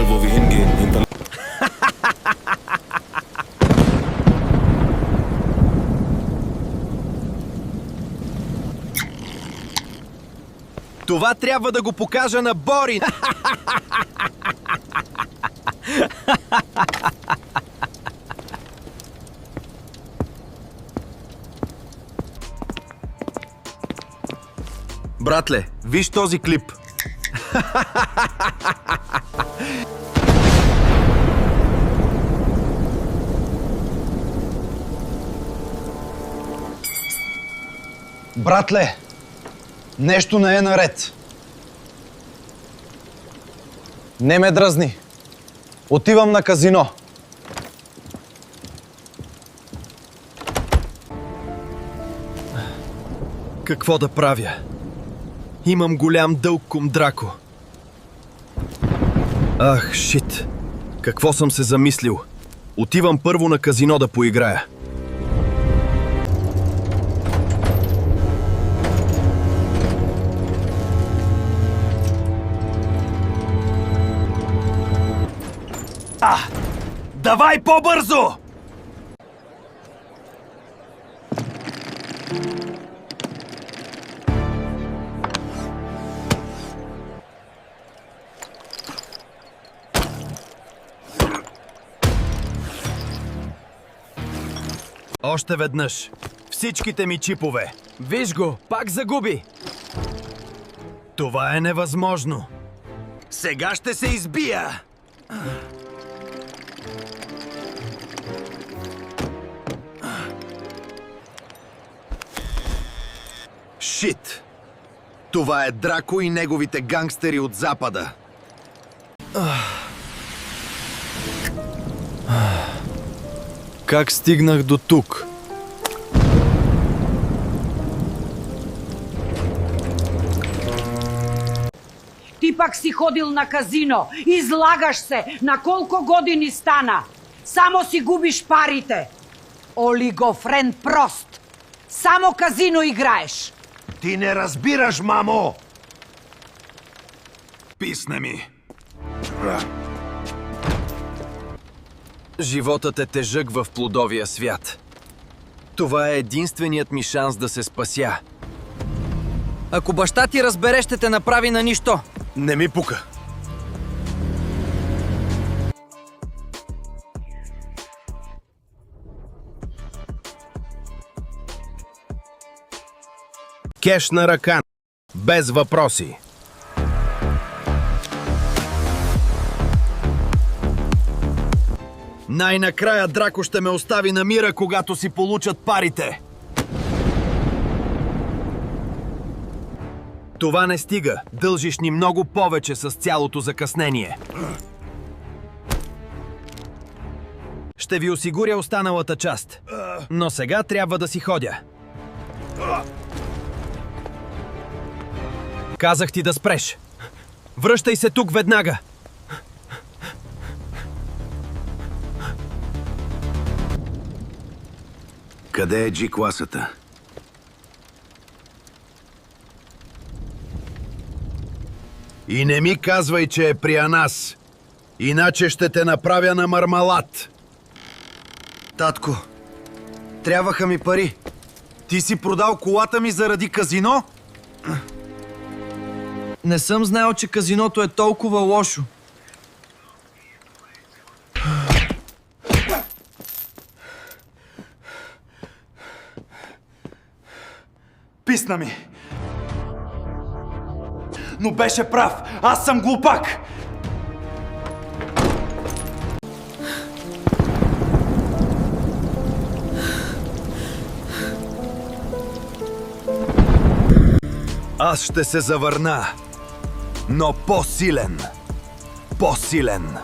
wo wir hingehen, hinterlassen. Това трябва да го покажа на Борин! Братле, виж този клип. Братле, нещо не е наред. Не ме дразни. Отивам на казино. Какво да правя? Имам голям дълг към Драко. Ах, шит. Какво съм се замислил? Отивам първо на казино да поиграя. Давай по-бързо! Още веднъж. Всичките ми чипове. Виж го, пак загуби. Това е невъзможно. Сега ще се избия. Шит! Това е Драко и неговите гангстери от Запада. Как стигнах до тук? Ти пак си ходил на казино, излагаш се, на колко години стана. Само си губиш парите. Олигофрен прост. Само казино играеш. Ти не разбираш, мамо! Писна ми. Животът е тежък в плодовия свят. Това е единственият ми шанс да се спася. Ако баща ти разбере, ще те направи на нищо. Не ми пука. Кеш на ръка. Без въпроси. Най-накрая Драко ще ме остави на мира, когато си получат парите. Това не стига. Дължиш ни много повече с цялото закъснение. Ще ви осигуря останалата част. Но сега трябва да си ходя. Казах ти да спреш. Връщай се тук веднага. Къде е G-класата? И не ми казвай, че е при Анас. Иначе ще те направя на мармалад. Татко, трябваха ми пари. Ти си продал колата ми заради казино? Не съм знаел, че казиното е толкова лошо. Писна ми. Но беше прав. Аз съм глупак. Аз ще се завърна, но по-силен. По-силен.